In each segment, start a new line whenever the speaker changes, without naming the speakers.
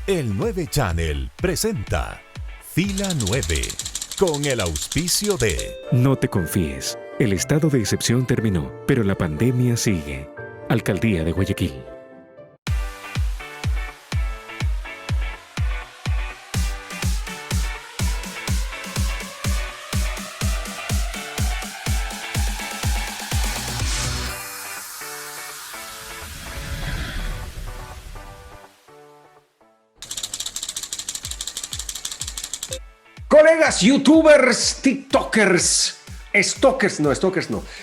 El 9 Channel presenta Fila 9 con el auspicio de...
No te confíes. El estado de excepción terminó, pero la pandemia sigue. Alcaldía de Guayaquil.
Colegas, youtubers, tiktokers, stalkers no.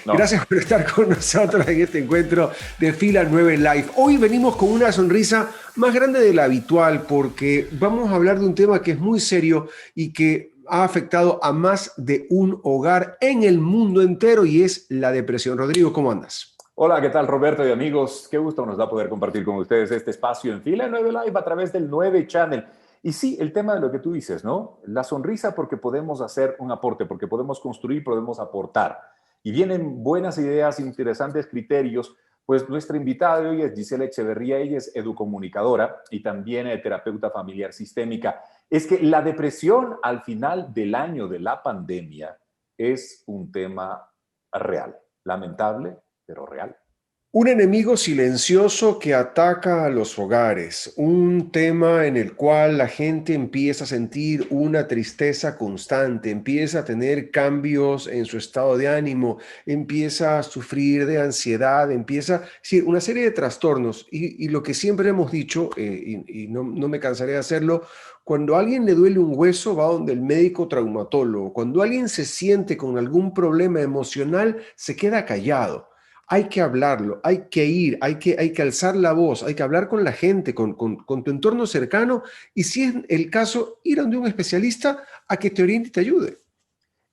Gracias por estar con nosotros en este encuentro de Fila 9 Live. Hoy venimos con una sonrisa más grande de la habitual porque vamos a hablar de un tema que es muy serio y que ha afectado a más de un hogar en el mundo entero y es la depresión. Rodrigo, ¿cómo andas?
Hola, ¿qué tal, Roberto y amigos? Qué gusto nos da poder compartir con ustedes este espacio en Fila 9 Live a través del 9 Channel. Y sí, el tema de lo que tú dices, ¿no? La sonrisa porque podemos hacer un aporte, porque podemos construir, podemos aportar. Y vienen buenas ideas, interesantes criterios. Pues nuestra invitada de hoy es Gisela Echeverría, ella es educomunicadora y también terapeuta familiar sistémica. Es que la depresión al final del año de la pandemia es un tema real, lamentable, pero real.
Un enemigo silencioso que ataca a los hogares, un tema en el cual la gente empieza a sentir una tristeza constante, empieza a tener cambios en su estado de ánimo, empieza a sufrir de ansiedad, empieza, sí, una serie de trastornos. Y lo que siempre hemos dicho, y no me cansaré de hacerlo, cuando a alguien le duele un hueso, va donde el médico traumatólogo. Cuando alguien se siente con algún problema emocional, se queda callado. Hay que hablarlo, hay que ir, hay que alzar la voz, hay que hablar con la gente, con tu entorno cercano y si es el caso, ir a donde un especialista a que te oriente y te ayude.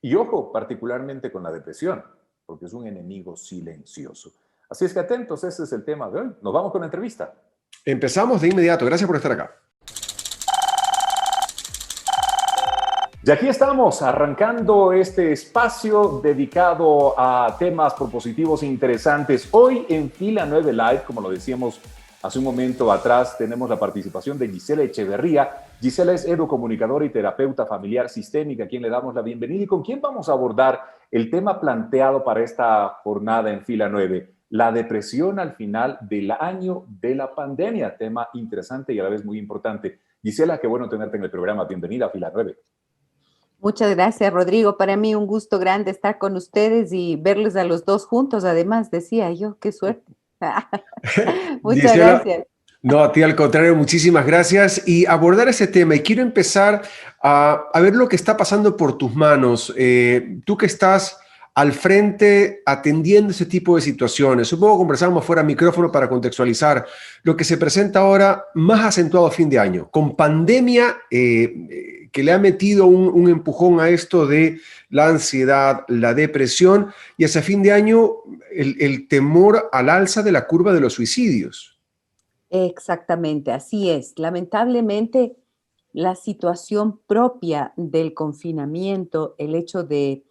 Y ojo, particularmente con la depresión, porque es un enemigo silencioso. Así es que atentos, ese es el tema de hoy. Nos vamos con la entrevista.
Empezamos de inmediato, gracias por estar acá.
Y aquí estamos, arrancando este espacio dedicado a temas propositivos interesantes. Hoy en Fila 9 Live, como lo decíamos hace un momento atrás, tenemos la participación de Gisela Echeverría. Gisela es educomunicadora y terapeuta familiar sistémica, a quien le damos la bienvenida. ¿Y con quién vamos a abordar el tema planteado para esta jornada en Fila 9? La depresión al final del año de la pandemia. Tema interesante y a la vez muy importante. Gisela, qué bueno tenerte en el programa. Bienvenida a Fila 9.
Muchas gracias, Rodrigo. Para mí un gusto grande estar con ustedes y verles a los dos juntos. Además, decía yo, qué suerte. Muchas
Gisela,
gracias.
No, a ti al contrario, muchísimas gracias. Y abordar ese tema, y quiero empezar a ver lo que está pasando por tus manos. Tú que estás al frente atendiendo ese tipo de situaciones. Supongo que conversamos fuera de micrófono para contextualizar lo que se presenta ahora más acentuado a fin de año, con pandemia que le ha metido un empujón a esto de la ansiedad, la depresión y hacia fin de año el temor al alza de la curva de los suicidios.
Exactamente, así es. Lamentablemente, la situación propia del confinamiento, el hecho de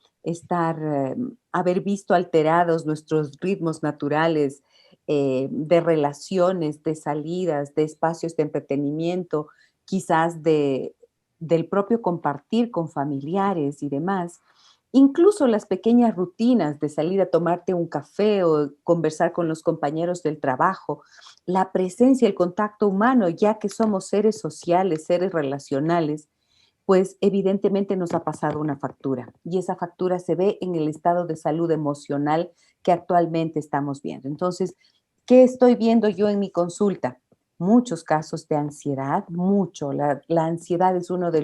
haber visto alterados nuestros ritmos naturales de relaciones, de salidas, de espacios de entretenimiento, quizás del propio compartir con familiares y demás. Incluso las pequeñas rutinas de salir a tomarte un café o conversar con los compañeros del trabajo, la presencia, el contacto humano, ya que somos seres sociales, seres relacionales, pues evidentemente nos ha pasado una factura y esa factura se ve en el estado de salud emocional que actualmente estamos viendo. Entonces, ¿qué estoy viendo yo en mi consulta? Muchos casos de ansiedad, mucho. La ansiedad es uno de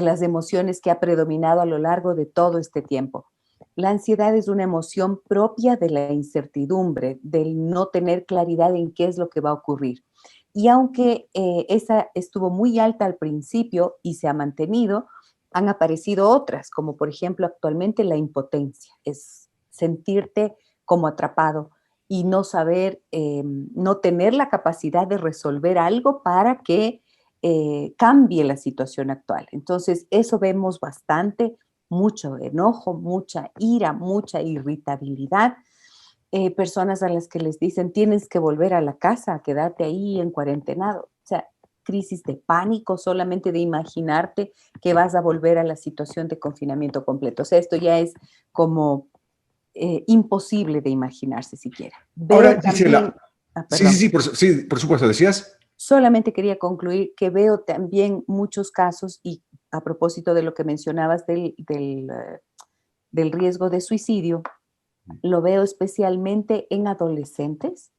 las emociones que ha predominado a lo largo de todo este tiempo. La ansiedad es una emoción propia de la incertidumbre, del no tener claridad en qué es lo que va a ocurrir. Y aunque esa estuvo muy alta al principio y se ha mantenido, han aparecido otras, como por ejemplo actualmente la impotencia, es sentirte como atrapado y no saber, no tener la capacidad de resolver algo para que cambie la situación actual. Entonces, eso vemos bastante, mucho enojo, mucha ira, mucha irritabilidad. Personas a las que les dicen tienes que volver a la casa, quedarte ahí en cuarentenado. O sea, crisis de pánico solamente de imaginarte que vas a volver a la situación de confinamiento completo. O sea, esto ya es como imposible de imaginarse siquiera. Veo
Ahora,
también,
Gisela,
perdón,
sí, por supuesto, decías.
solamente quería concluir que veo también muchos casos, y a propósito de lo que mencionabas del riesgo de suicidio, lo veo especialmente en adolescentes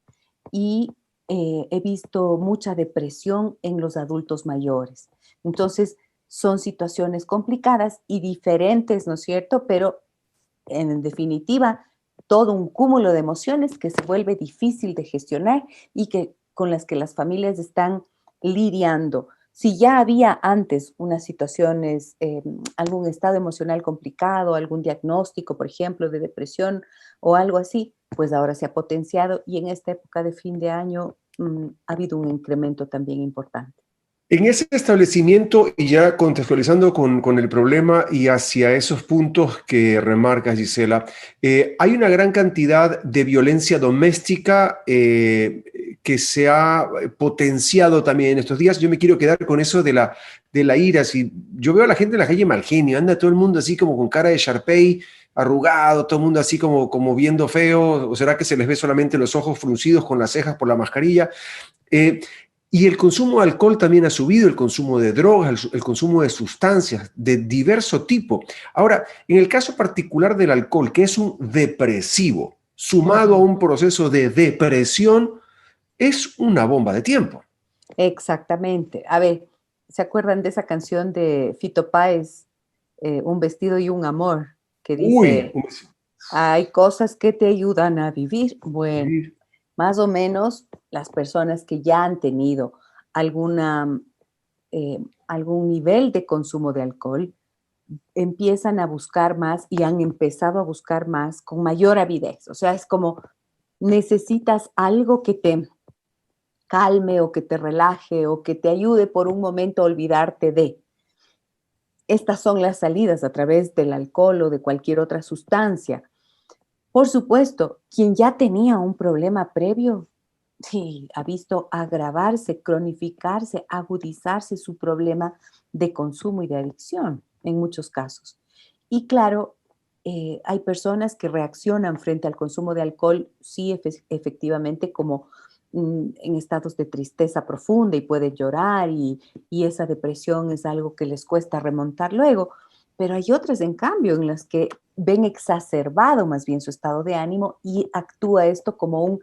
y he visto mucha depresión en los adultos mayores. Entonces, son situaciones complicadas y diferentes, ¿no es cierto? Pero en definitiva, todo un cúmulo de emociones que se vuelve difícil de gestionar y que con las que las familias están lidiando. Si ya había antes unas situaciones, algún estado emocional complicado, algún diagnóstico, por ejemplo, de depresión o algo así, pues ahora se ha potenciado y en esta época de fin de año ha habido un incremento también importante.
En ese establecimiento, y ya contextualizando con el problema y hacia esos puntos que remarcas, Gisela, hay una gran cantidad de violencia doméstica que se ha potenciado también en estos días. Yo me quiero quedar con eso de la ira. Si yo veo a la gente en la calle mal genio, anda todo el mundo así como con cara de Sharpei, arrugado, todo el mundo así como viendo feo, o será que se les ve solamente los ojos fruncidos con las cejas por la mascarilla. Eh, y el consumo de alcohol también ha subido, el consumo de drogas, el consumo de sustancias de diverso tipo. Ahora, en el caso particular del alcohol, que es un depresivo, sumado a un proceso de depresión, es una bomba de tiempo.
Exactamente. A ver, ¿se acuerdan de esa canción de Fito Páez, Un vestido y un amor? Que
Uy,
dice, hay cosas que te ayudan a vivir. Bueno, más o menos las personas que ya han tenido alguna, algún nivel de consumo de alcohol empiezan a buscar más y han empezado a buscar más con mayor avidez. O sea, es como necesitas algo que te calme o que te relaje o que te ayude por un momento a olvidarte de. Estas son las salidas a través del alcohol o de cualquier otra sustancia. Por supuesto, quien ya tenía un problema previo, sí, ha visto agravarse, cronificarse, agudizarse su problema de consumo y de adicción en muchos casos. Y claro, hay personas que reaccionan frente al consumo de alcohol, sí, efectivamente, como en estados de tristeza profunda y pueden llorar y esa depresión es algo que les cuesta remontar luego. Pero hay otras, en cambio, en las que ven exacerbado más bien su estado de ánimo y actúa esto como un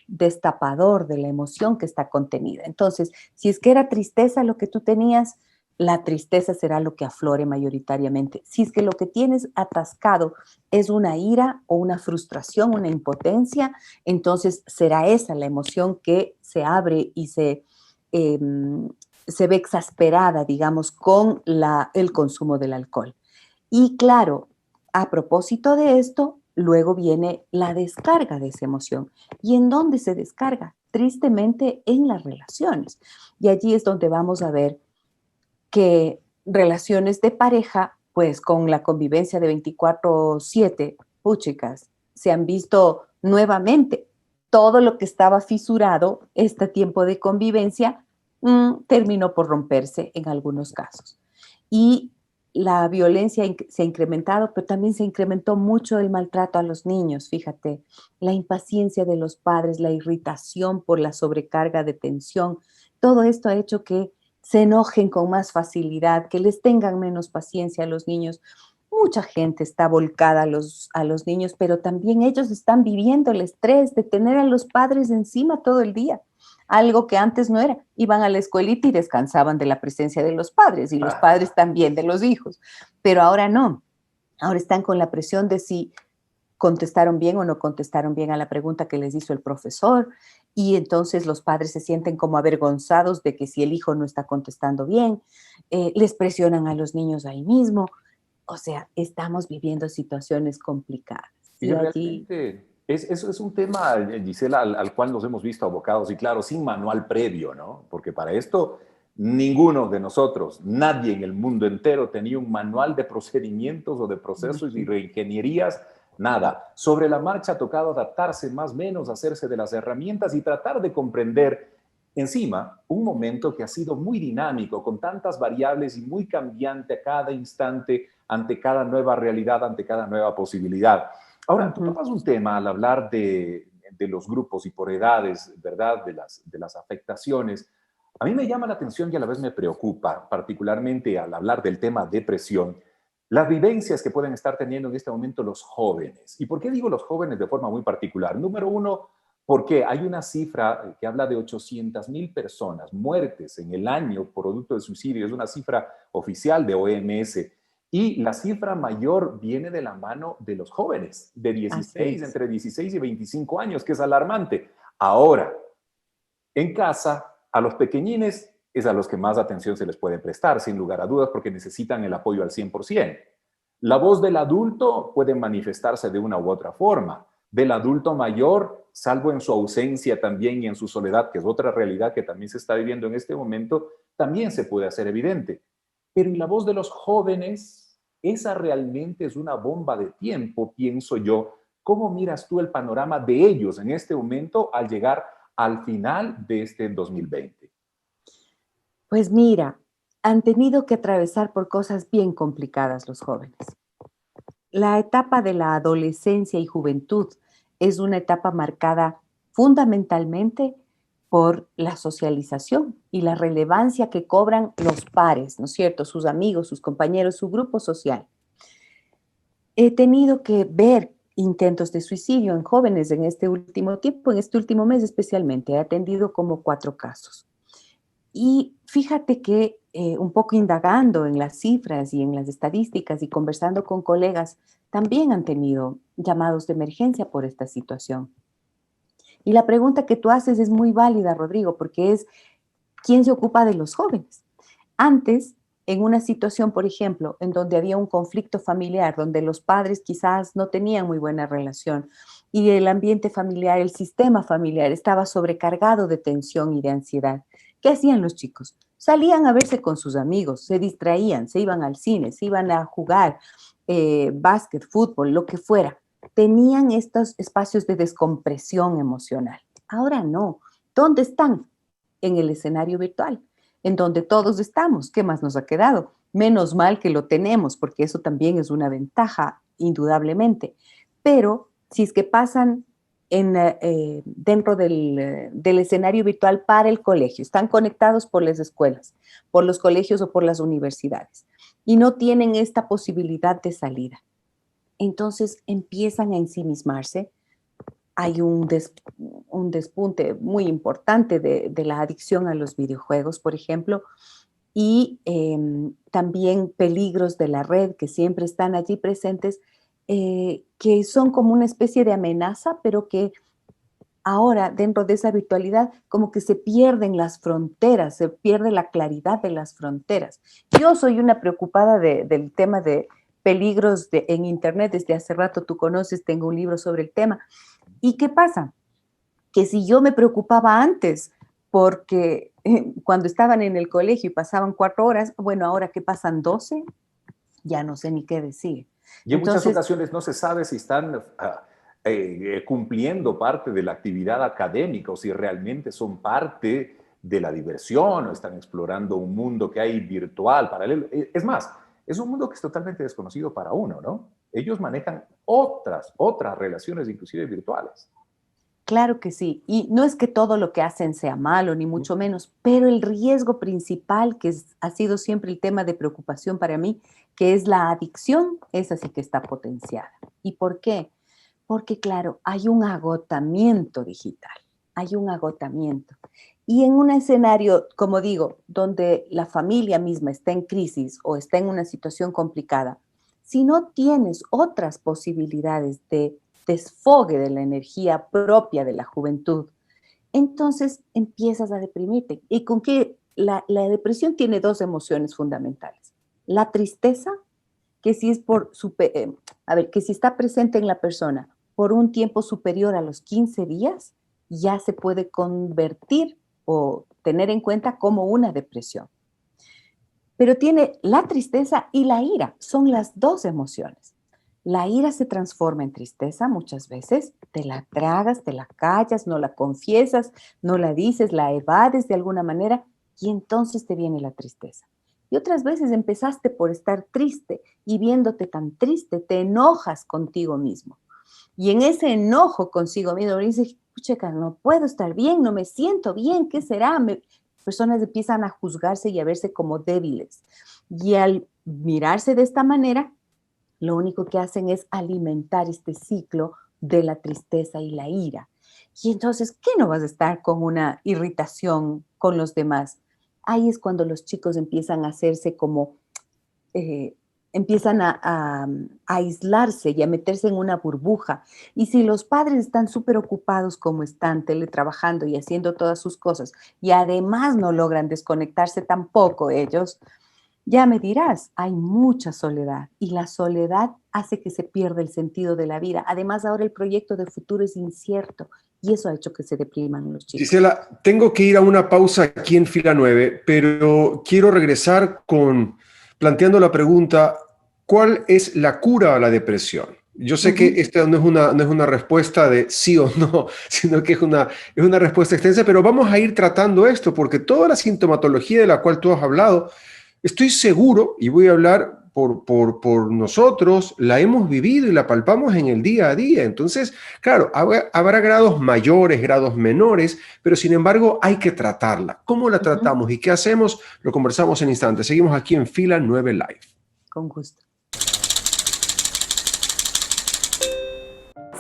destapador de la emoción que está contenida. Entonces, si es que era tristeza lo que tú tenías, la tristeza será lo que aflore mayoritariamente. Si es que lo que tienes atascado es una ira o una frustración, una impotencia, entonces será esa la emoción que se abre y eh, se ve exasperada, digamos, con el consumo del alcohol. Y claro, a propósito de esto, luego viene la descarga de esa emoción. ¿Y en dónde se descarga? Tristemente en las relaciones. Y allí es donde vamos a ver que relaciones de pareja, pues con la convivencia de 24/7, puchicas, se han visto nuevamente. Todo lo que estaba fisurado, este tiempo de convivencia, terminó por romperse en algunos casos. Y la violencia se ha incrementado, pero también se incrementó mucho el maltrato a los niños, fíjate, la impaciencia de los padres, la irritación por la sobrecarga de tensión, todo esto ha hecho que se enojen con más facilidad, que les tengan menos paciencia a los niños. Mucha gente está volcada a los niños, pero también ellos están viviendo el estrés de tener a los padres encima todo el día. Algo que antes no era. Iban a la escuelita y descansaban de la presencia de los padres y los padres también de los hijos. Pero ahora no. Ahora están con la presión de si contestaron bien o no contestaron bien a la pregunta que les hizo el profesor, y entonces los padres se sienten como avergonzados de que si el hijo no está contestando bien, les presionan a los niños ahí mismo. O sea, estamos viviendo situaciones complicadas.
Y realmente eso es un tema, Gisela, al cual nos hemos visto abocados y claro, sin manual previo, ¿no? Porque para esto ninguno de nosotros, nadie en el mundo entero tenía un manual de procedimientos o de procesos y reingenierías, nada. Sobre la marcha ha tocado adaptarse más o menos, hacerse de las herramientas y tratar de comprender Encima, un momento que ha sido muy dinámico, con tantas variables y muy cambiante a cada instante, ante cada nueva realidad, ante cada nueva posibilidad. Ahora, tú
Ujú.
tomas un tema al hablar de los grupos y por edades, ¿verdad? De las afectaciones. A mí me llama la atención y a la vez me preocupa, particularmente al hablar del tema depresión, las vivencias que pueden estar teniendo en este momento los jóvenes. ¿Y por qué digo los jóvenes de forma muy particular? Número uno, porque hay una cifra que habla de 800,000 personas muertes en el año por producto de suicidio. Es una cifra oficial de OMS. Y la cifra mayor viene de la mano de los jóvenes, de
Así
16,
es.
entre 16 y 25 años, que es alarmante. Ahora, en casa, a los pequeñines es a los que más atención se les puede prestar, sin lugar a dudas, porque necesitan el apoyo al 100%. La voz del adulto puede manifestarse de una u otra forma. Del adulto mayor, salvo en su ausencia también y en su soledad, que es otra realidad que también se está viviendo en este momento, también se puede hacer evidente. Pero ¿y la voz de los jóvenes? Esa realmente es una bomba de tiempo, pienso yo. ¿Cómo miras tú el panorama de ellos en este momento al llegar al final de este 2020?
Pues mira, han tenido que atravesar por cosas bien complicadas los jóvenes. La etapa de la adolescencia y juventud es una etapa marcada fundamentalmente por la socialización y la relevancia que cobran los pares, ¿no es cierto? Sus amigos, sus compañeros, su grupo social. He tenido que ver intentos de suicidio en jóvenes en este último tiempo, en este último mes especialmente. He atendido como 4 casos. Y fíjate que un poco indagando en las cifras y en las estadísticas y conversando con colegas, también han tenido llamados de emergencia por esta situación. Y la pregunta que tú haces es muy válida, Rodrigo, porque es, ¿quién se ocupa de los jóvenes? Antes, en una situación, por ejemplo, en donde había un conflicto familiar, donde los padres quizás no tenían muy buena relación y el ambiente familiar, el sistema familiar estaba sobrecargado de tensión y de ansiedad, ¿qué hacían los chicos? Salían a verse con sus amigos, se distraían, se iban al cine, se iban a jugar básquet, fútbol, lo que fuera. Tenían estos espacios de descompresión emocional. Ahora no. ¿Dónde están? En el escenario virtual, en donde todos estamos. ¿Qué más nos ha quedado? Menos mal que lo tenemos, porque eso también es una ventaja, indudablemente. Pero si es que pasan dentro del escenario virtual para el colegio, están conectados por las escuelas, por los colegios o por las universidades, y no tienen esta posibilidad de salida. Entonces empiezan a ensimismarse. Hay un despunte muy importante de la adicción a los videojuegos, por ejemplo, y también peligros de la red que siempre están allí presentes, que son como una especie de amenaza, pero que ahora dentro de esa virtualidad como que se pierden las fronteras, se pierde la claridad de las fronteras. Yo soy una preocupada del tema de peligros en Internet. Desde hace rato tú conoces, tengo un libro sobre el tema. ¿Y qué pasa? Que si yo me preocupaba antes porque cuando estaban en el colegio y pasaban 4 horas, bueno, ahora que pasan 12, ya no sé ni qué decir.
Y en muchas
Entonces,
ocasiones no se sabe si están cumpliendo parte de la actividad académica o si realmente son parte de la diversión o están explorando un mundo que hay virtual, paralelo. Es más, es un mundo que es totalmente desconocido para uno, ¿no? Ellos manejan otras relaciones, inclusive virtuales.
claro que sí. Y no es que todo lo que hacen sea malo, ni mucho menos, pero el riesgo principal, que ha sido siempre el tema de preocupación para mí, que es la adicción, esa sí que está potenciada. ¿Y por qué? Porque, claro, hay un agotamiento digital, hay un agotamiento. Y en un escenario, como digo, donde la familia misma está en crisis o está en una situación complicada, si no tienes otras posibilidades de desfogue de la energía propia de la juventud, entonces empiezas a deprimirte. Y con que la depresión tiene 2 emociones fundamentales. La tristeza, que si es que si está presente en la persona por un tiempo superior a los 15 días, ya se puede convertir o tener en cuenta como una depresión. Pero tiene la tristeza y la ira, son las 2 emociones. La ira se transforma en tristeza muchas veces, te la tragas, te la callas, no la confiesas, no la dices, la evades de alguna manera y entonces te viene la tristeza. Y otras veces empezaste por estar triste y viéndote tan triste, te enojas contigo mismo. Y en ese enojo consigo mismo dices, pucha, no puedo estar bien, no me siento bien, ¿qué será? Personas empiezan a juzgarse y a verse como débiles. Y al mirarse de esta manera, lo único que hacen es alimentar este ciclo de la tristeza y la ira. Y entonces, ¿qué no vas a estar con una irritación con los demás? Ahí es cuando los chicos empiezan a hacerse como, empiezan a aislarse y a meterse en una burbuja. Y si los padres están súper ocupados como están, teletrabajando y haciendo todas sus cosas, y además no logran desconectarse tampoco ellos, ya me dirás, hay mucha soledad y la soledad hace que se pierda el sentido de la vida. Además, ahora el proyecto de futuro es incierto y eso ha hecho que se depriman los chicos.
Gisela, tengo que ir a una pausa aquí en Fila 9, pero quiero regresar planteando la pregunta, ¿cuál es la cura a la depresión? Yo sé que esta no es una respuesta de sí o no, sino que es una respuesta extensa, pero vamos a ir tratando esto porque toda la sintomatología de la cual tú has hablado, estoy seguro, y voy a hablar por nosotros, la hemos vivido y la palpamos en el día a día. Entonces, claro, habrá grados mayores, grados menores, pero sin embargo hay que tratarla. ¿Cómo la tratamos y qué hacemos? Lo conversamos en instantes. Seguimos aquí en Fila 9 Live.
Con gusto.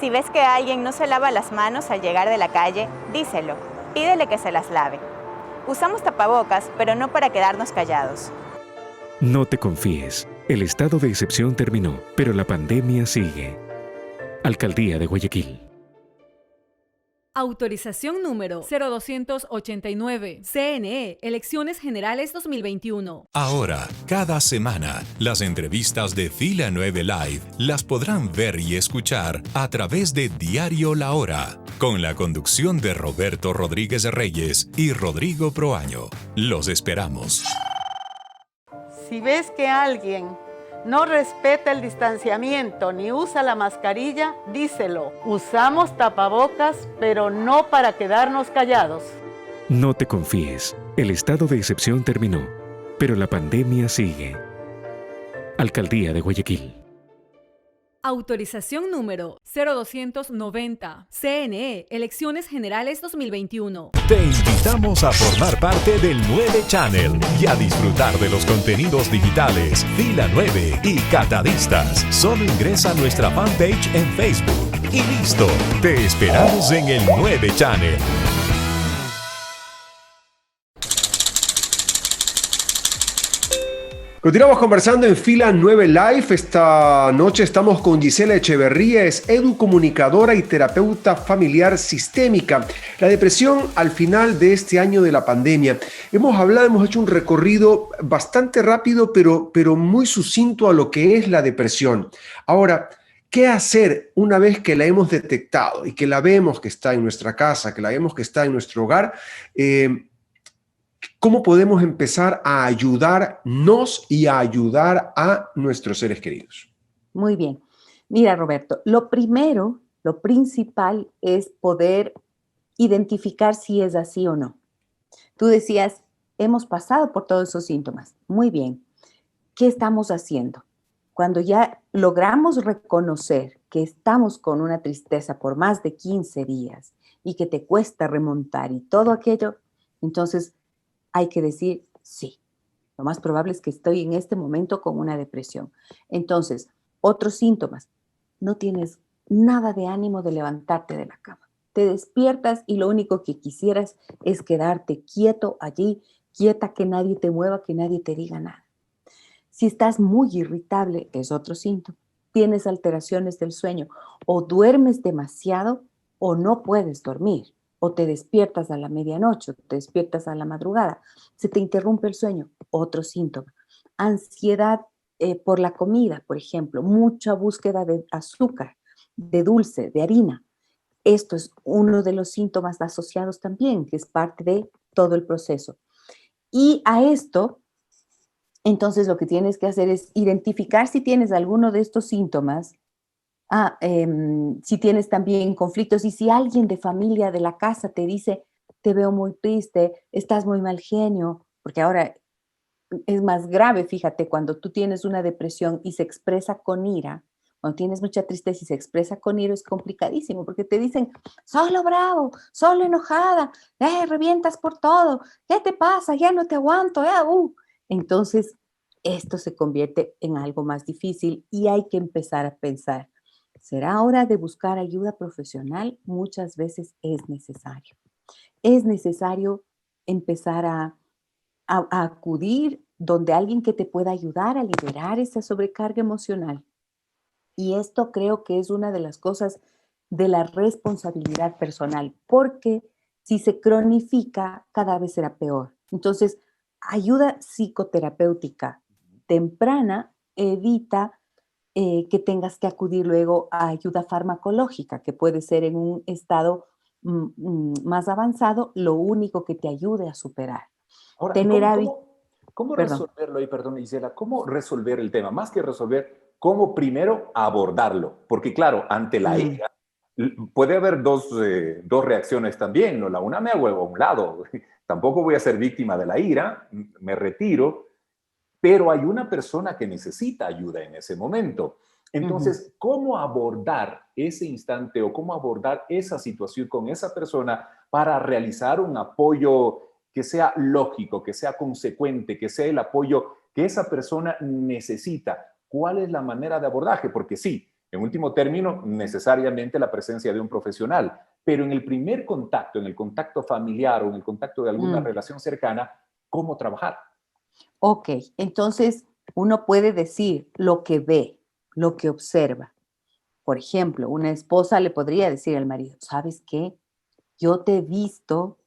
Si ves que alguien no se lava las manos al llegar de la calle, díselo. Pídele que se las lave. Usamos tapabocas, pero no para quedarnos callados.
No te confíes. El estado de excepción terminó, pero la pandemia sigue. Alcaldía de Guayaquil.
Autorización número 0289. CNE, Elecciones Generales 2021.
Ahora, cada semana, las entrevistas de Fila 9 Live las podrán ver y escuchar a través de Diario La Hora, con la conducción de Roberto Rodríguez Reyes y Rodrigo Proaño. Los esperamos.
Si ves que alguien no respeta el distanciamiento ni usa la mascarilla, díselo. Usamos tapabocas, pero no para quedarnos callados.
No te confíes. El estado de excepción terminó, pero la pandemia sigue. Alcaldía de Guayaquil.
Autorización número 0290. CNE, Elecciones Generales 2021.
Te invitamos a formar parte del 9 Channel y a disfrutar de los contenidos digitales Fila 9 y Catadistas. Solo ingresa a nuestra fanpage en Facebook y listo. Te esperamos en el 9 Channel.
Continuamos conversando en Fila 9 Live. Esta noche estamos con Gisela Echeverría, es educomunicadora y terapeuta familiar sistémica. La depresión al final de este año de la pandemia. Hemos hecho un recorrido bastante rápido, pero muy sucinto a lo que es la depresión. Ahora, ¿qué hacer una vez que la hemos detectado y que la vemos que está en nuestra casa, que la vemos que está en nuestro hogar? ¿Cómo podemos empezar a ayudarnos y a ayudar a nuestros seres queridos?
Muy bien. Mira, Roberto, lo primero, lo principal es poder identificar si es así o no. Tú decías, hemos pasado por todos esos síntomas. Muy bien. ¿Qué estamos haciendo? Cuando ya logramos reconocer que estamos con una tristeza por más de 15 días y que te cuesta remontar y todo aquello, entonces hay que decir sí. Lo más probable es que estoy en este momento con una depresión. Entonces, otros síntomas. No tienes nada de ánimo de levantarte de la cama. Te despiertas y lo único que quisieras es quedarte quieto allí, quieta, que nadie te mueva, que nadie te diga nada. Si estás muy irritable, es otro síntoma. Tienes alteraciones del sueño, o duermes demasiado o no puedes dormir, o te despiertas a la medianoche, o te despiertas a la madrugada, se te interrumpe el sueño, otro síntoma. Ansiedad por la comida, por ejemplo, mucha búsqueda de azúcar, de dulce, de harina. Esto es uno de los síntomas asociados también, que es parte de todo el proceso. Y a esto, entonces lo que tienes que hacer es identificar si tienes alguno de estos síntomas Si tienes también conflictos y si alguien de familia de la casa te dice, te veo muy triste, estás muy mal genio, porque ahora es más grave, fíjate, cuando tú tienes una depresión y se expresa con ira, cuando tienes mucha tristeza y se expresa con ira es complicadísimo, porque te dicen, solo bravo, solo enojada, revientas por todo, ¿qué te pasa? Ya no te aguanto, Entonces, esto se convierte en algo más difícil y hay que empezar a pensar, ¿será hora de buscar ayuda profesional? Muchas veces es necesario. Es necesario empezar a acudir donde alguien que te pueda ayudar a liberar esa sobrecarga emocional. Y esto creo que es una de las cosas de la responsabilidad personal, porque si se cronifica, cada vez será peor. Entonces, ayuda psicoterapéutica temprana evita que tengas que acudir luego a ayuda farmacológica, que puede ser en un estado más avanzado, lo único que te ayude a superar.
Ahora, ¿y
Tener hábitos,
cómo
perdón.
resolverlo ahí? Perdón, Gisela, ¿cómo resolver el tema? Más que resolver, ¿cómo primero abordarlo? Porque claro, ante la
Mm,
ira puede haber dos reacciones también, ¿no? La una me hago a un lado, tampoco voy a ser víctima de la ira, me retiro, pero hay una persona que necesita ayuda en ese momento.
ujú.
Entonces, ¿cómo abordar ese instante o cómo abordar esa situación con esa persona para realizar un apoyo que sea lógico, que sea consecuente, que sea el apoyo que esa persona necesita? ¿Cuál es la manera de abordaje? Porque sí, en último término, necesariamente la presencia de un profesional, pero en el primer contacto, en el contacto familiar o en el contacto de alguna
Mm.
relación cercana, ¿cómo trabajar?
Ok, entonces uno puede decir lo que ve, lo que observa. Por ejemplo, una esposa le podría decir al marido, ¿sabes qué? Yo te he visto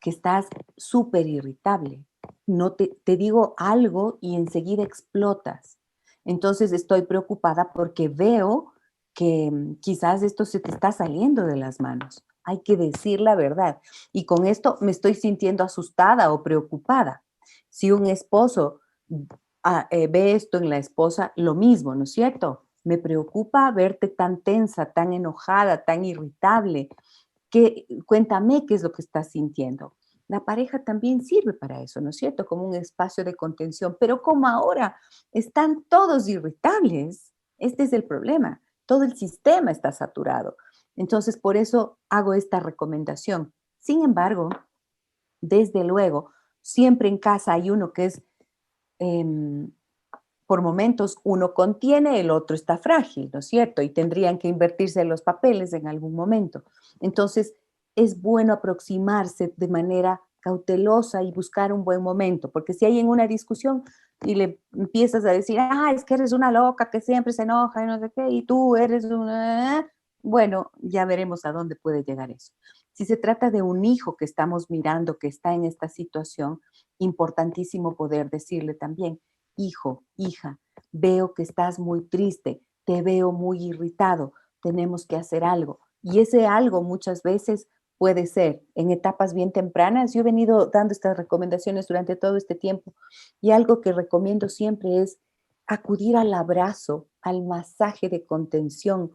que estás súper irritable. No te digo algo y enseguida explotas. Entonces estoy preocupada porque veo que quizás esto se te está saliendo de las manos. Hay que decir la verdad. Y con esto me estoy sintiendo asustada o preocupada. Si un esposo ve esto en la esposa, lo mismo, ¿no es cierto? Me preocupa verte tan tensa, tan enojada, tan irritable. Cuéntame qué es lo que estás sintiendo. La pareja también sirve para eso, ¿no es cierto? Como un espacio de contención. Pero como ahora están todos irritables, este es el problema. Todo el sistema está saturado. Entonces, por eso hago esta recomendación. Sin embargo, desde luego, siempre en casa hay uno que es em, por momentos uno contiene, el otro está frágil, ¿no es cierto? Y tendrían que invertirse los papeles en algún momento. Entonces, es bueno aproximarse de manera cautelosa y buscar un buen momento, porque si hay en una discusión y le empiezas a decir, es que eres una loca que siempre se enoja y no sé qué, y tú eres una... Bueno, ya veremos a dónde puede llegar eso. Si se trata de un hijo que estamos mirando que está en esta situación, importantísimo poder decirle también, hijo, hija, veo que estás muy triste, te veo muy irritado, tenemos que hacer algo. Y ese algo muchas veces puede ser en etapas bien tempranas. Yo he venido dando estas recomendaciones durante todo este tiempo y algo que recomiendo siempre es acudir al abrazo, al masaje de contención,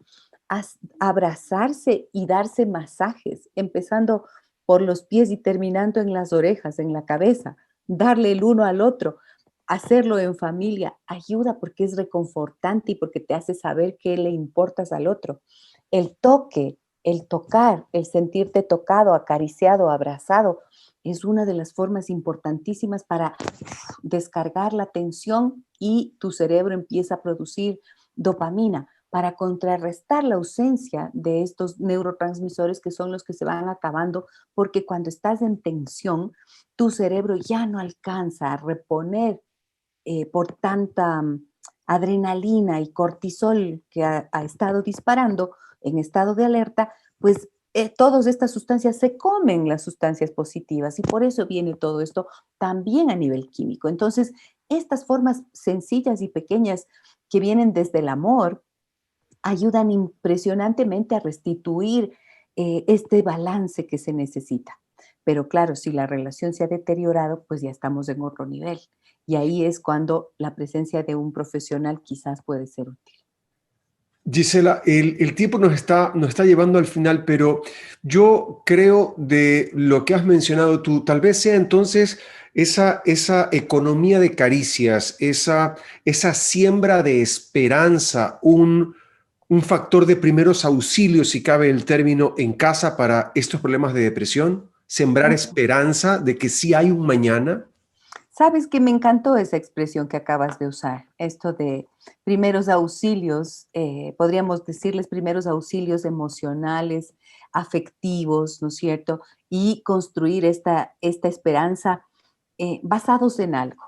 abrazarse y darse masajes, empezando por los pies y terminando en las orejas, en la cabeza, darle el uno al otro. Hacerlo en familia ayuda porque es reconfortante y porque te hace saber que le importas al otro. El toque, el tocar, el sentirte tocado, acariciado, abrazado, es una de las formas importantísimas para descargar la tensión y tu cerebro empieza a producir dopamina para contrarrestar la ausencia de estos neurotransmisores que son los que se van acabando, porque cuando estás en tensión, tu cerebro ya no alcanza a reponer por tanta adrenalina y cortisol que ha estado disparando en estado de alerta, pues todas estas sustancias se comen las sustancias positivas y por eso viene todo esto también a nivel químico. Entonces, estas formas sencillas y pequeñas que vienen desde el amor ayudan impresionantemente a restituir este balance que se necesita. Pero claro, si la relación se ha deteriorado, pues ya estamos en otro nivel. Y ahí es cuando la presencia de un profesional quizás puede ser útil.
Gisela, el tiempo nos está llevando al final, pero yo creo de lo que has mencionado tú, tal vez sea entonces esa economía de caricias, esa siembra de esperanza, un factor de primeros auxilios, si cabe el término, en casa para estos problemas de depresión, sembrar esperanza de que sí hay un mañana.
Sabes que me encantó esa expresión que acabas de usar, esto de primeros auxilios, podríamos decirles primeros auxilios emocionales, afectivos, ¿no es cierto? Y construir esta esperanza basados en algo.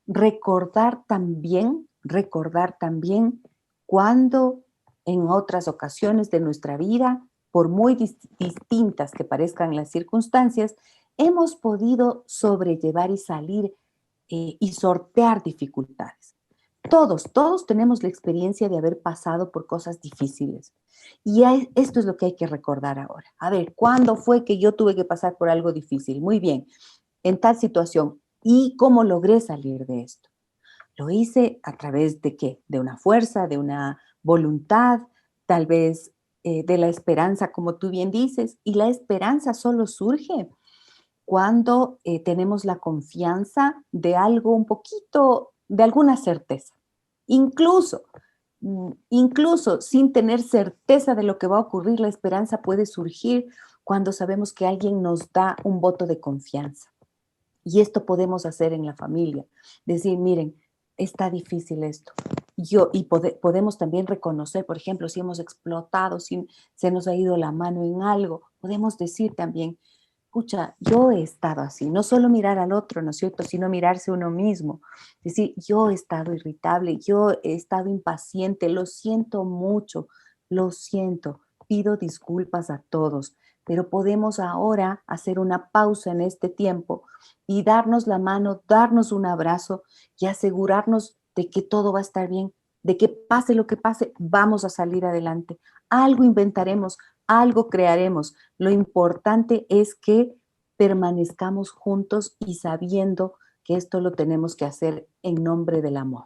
Recordar también cuando en otras ocasiones de nuestra vida, por muy distintas que parezcan las circunstancias, hemos podido sobrellevar y salir y sortear dificultades. Todos tenemos la experiencia de haber pasado por cosas difíciles. Y esto es lo que hay que recordar ahora. A ver, ¿cuándo fue que yo tuve que pasar por algo difícil? Muy bien, en tal situación. ¿Y cómo logré salir de esto? Lo hice a través de ¿qué? De una fuerza, de una voluntad, tal vez de la esperanza, como tú bien dices. Y la esperanza solo surge cuando tenemos la confianza de algo un poquito, de alguna certeza. Incluso sin tener certeza de lo que va a ocurrir, la esperanza puede surgir cuando sabemos que alguien nos da un voto de confianza. Y esto podemos hacer en la familia. Decir, miren, está difícil esto. Podemos también reconocer, por ejemplo, si hemos explotado, si se nos ha ido la mano en algo, podemos decir también, escucha, yo he estado así, no solo mirar al otro, ¿no es cierto?, sino mirarse uno mismo. Decir, yo he estado irritable, yo he estado impaciente, lo siento mucho, lo siento, pido disculpas a todos, pero podemos ahora hacer una pausa en este tiempo y darnos la mano, darnos un abrazo y asegurarnos de que todo va a estar bien, de que pase lo que pase, vamos a salir adelante. Algo inventaremos, algo crearemos. Lo importante es que permanezcamos juntos y sabiendo que esto lo tenemos que hacer en nombre del amor.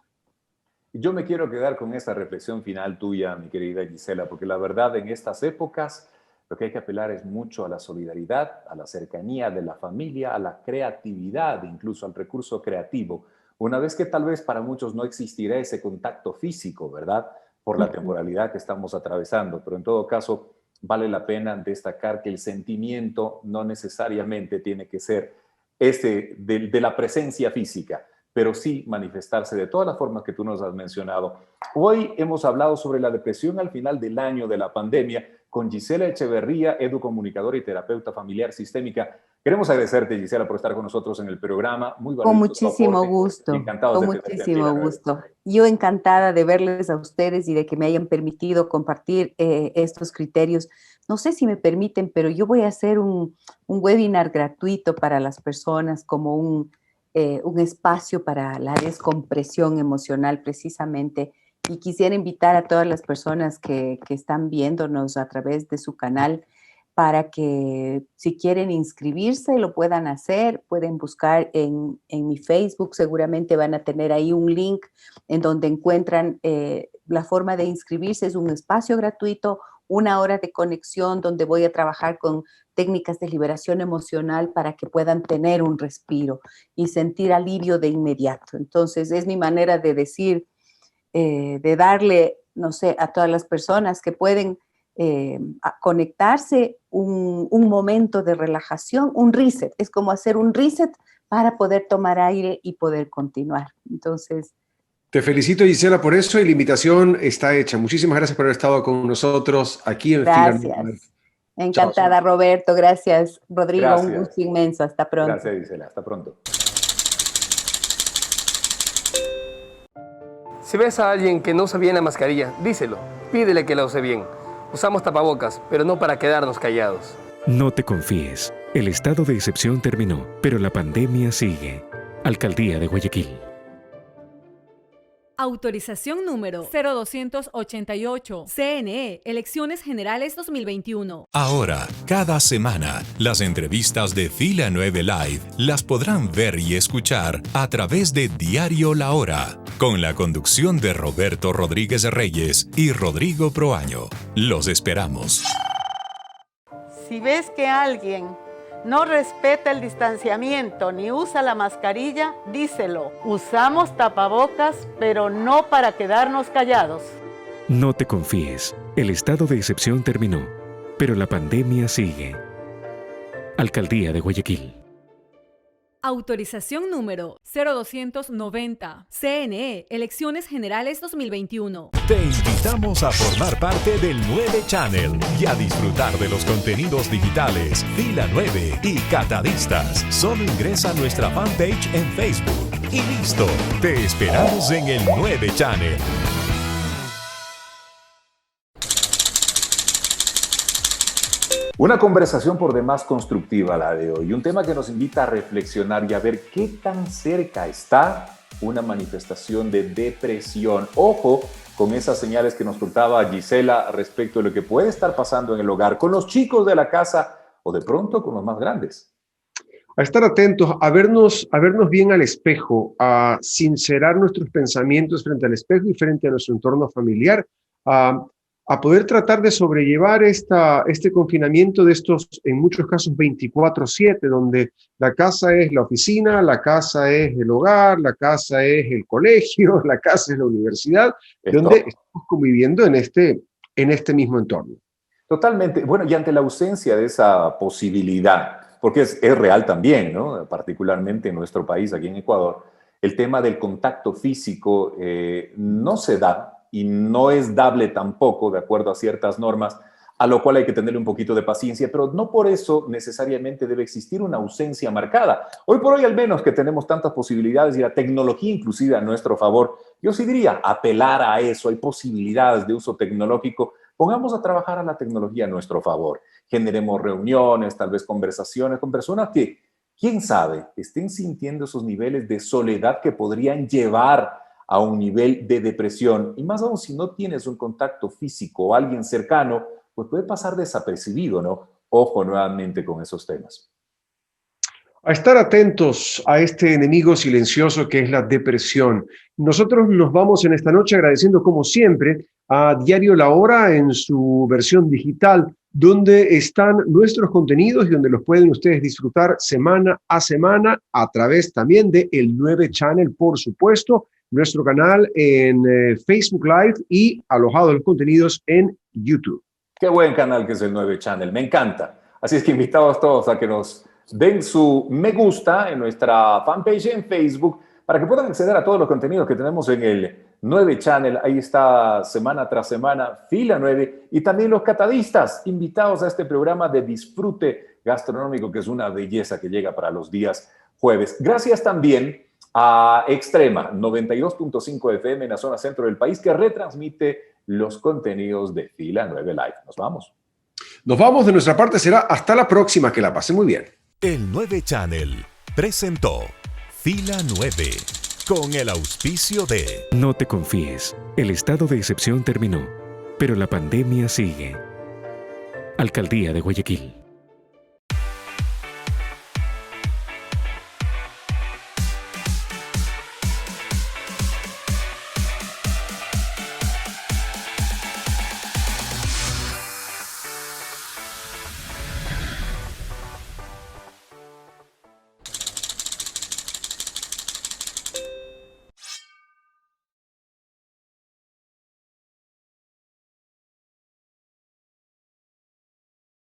Yo me quiero quedar con esa reflexión final tuya, mi querida Gisela, porque la verdad en estas épocas lo que hay que apelar es mucho a la solidaridad, a la cercanía de la familia, a la creatividad, incluso al recurso creativo. Una vez que tal vez para muchos no existirá ese contacto físico, ¿verdad? Por la temporalidad que estamos atravesando, pero en todo caso vale la pena destacar que el sentimiento no necesariamente tiene que ser de la presencia física, pero sí manifestarse de todas las formas que tú nos has mencionado. Hoy hemos hablado sobre la depresión al final del año de la pandemia con Gisela Echeverría, educomunicadora y terapeuta familiar sistémica. Queremos agradecerte, Gisela, por estar con nosotros en el programa. Muy valioso.
Con muchísimo gusto. Con muchísimo gusto. Yo encantada de verles a ustedes y de que me hayan permitido compartir estos criterios. No sé si me permiten, pero yo voy a hacer un webinar gratuito para las personas como un espacio para la descompresión emocional precisamente. Y quisiera invitar a todas las personas que están viéndonos a través de su canal para que si quieren inscribirse lo puedan hacer, pueden buscar en mi Facebook, seguramente van a tener ahí un link en donde encuentran la forma de inscribirse, es un espacio gratuito, 1 hora de conexión donde voy a trabajar con técnicas de liberación emocional para que puedan tener un respiro y sentir alivio de inmediato. Entonces es mi manera de decir, de darle, no sé, a todas las personas que pueden a conectarse un momento de relajación, un reset. Es como hacer un reset para poder tomar aire y poder continuar. Entonces...
Te felicito, Gisela, por eso y la invitación está hecha. Muchísimas gracias por haber estado con nosotros aquí en
Gracias. Encantada, chao. Roberto. Gracias, Rodrigo. Gracias. Un gusto inmenso. Hasta pronto.
Gracias, Gisela. Hasta pronto.
Si ves a alguien que no usa bien la mascarilla, díselo. Pídele que la use bien. Usamos tapabocas, pero no para quedarnos callados.
No te confíes. El estado de excepción terminó, pero la pandemia sigue. Alcaldía de Guayaquil.
Autorización número 0288. CNE, Elecciones Generales 2021.
Ahora, cada semana, las entrevistas de Fila 9 Live las podrán ver y escuchar a través de Diario La Hora. con la conducción de Roberto Rodríguez Reyes y Rodrigo Proaño. Los esperamos.
Si ves que alguien no respeta el distanciamiento ni usa la mascarilla, díselo. Usamos tapabocas, pero no para quedarnos callados.
No te confíes, el estado de excepción terminó, pero la pandemia sigue. Alcaldía de Guayaquil.
Autorización número 0290. CNE, Elecciones Generales 2021.
Te invitamos a formar parte del 9 Channel y a disfrutar de los contenidos digitales Fila 9 y Catadistas. Solo ingresa a nuestra fanpage en Facebook y listo. Te esperamos en el 9 Channel.
Una conversación por demás constructiva la de hoy, un tema que nos invita a reflexionar y a ver qué tan cerca está una manifestación de depresión. Ojo con esas señales que nos contaba Gisela respecto de lo que puede estar pasando en el hogar, con los chicos de la casa o de pronto con los más grandes.
A estar atentos, a vernos bien al espejo, a sincerar nuestros pensamientos frente al espejo y frente a nuestro entorno familiar, a poder tratar de sobrellevar este confinamiento de estos, en muchos casos, 24/7, donde la casa es la oficina, la casa es el hogar, la casa es el colegio, la casa es la universidad, donde estamos conviviendo en este mismo entorno.
Totalmente. Bueno, y ante la ausencia de esa posibilidad, porque es real también, ¿no? Particularmente en nuestro país, aquí en Ecuador, el tema del contacto físico no se da, y no es dable tampoco, de acuerdo a ciertas normas, a lo cual hay que tenerle un poquito de paciencia, pero no por eso necesariamente debe existir una ausencia marcada. Hoy por hoy, al menos que tenemos tantas posibilidades y la tecnología inclusive a nuestro favor, yo sí diría apelar a eso, hay posibilidades de uso tecnológico, pongamos a trabajar a la tecnología a nuestro favor, generemos reuniones, tal vez conversaciones con personas que, quién sabe, estén sintiendo esos niveles de soledad que podrían llevar a un nivel de depresión, y más aún si no tienes un contacto físico o alguien cercano, pues puede pasar desapercibido, ¿no? Ojo nuevamente con esos temas.
A estar atentos a este enemigo silencioso que es la depresión. Nosotros nos vamos en esta noche agradeciendo, como siempre, a Diario La Hora en su versión digital, donde están nuestros contenidos y donde los pueden ustedes disfrutar semana a semana a través también de el 9 Channel, por supuesto, nuestro canal en Facebook Live y alojado los contenidos en YouTube.
Qué buen canal que es el 9 Channel, me encanta. Así es que invitados todos a que nos den su me gusta en nuestra fanpage en Facebook para que puedan acceder a todos los contenidos que tenemos en el 9 Channel. Ahí está semana tras semana Fila 9 y también los catadistas invitados a este programa de disfrute gastronómico que es una belleza que llega para los días jueves. Gracias también a Extrema 92.5 FM en la zona centro del país que retransmite los contenidos de Fila 9 Live. Nos vamos.
Nos vamos, de nuestra parte será hasta la próxima, que la pasen muy bien.
El 9 Channel presentó Fila 9 con el auspicio de...
No te confíes, el estado de excepción terminó, pero la pandemia sigue. Alcaldía de Guayaquil.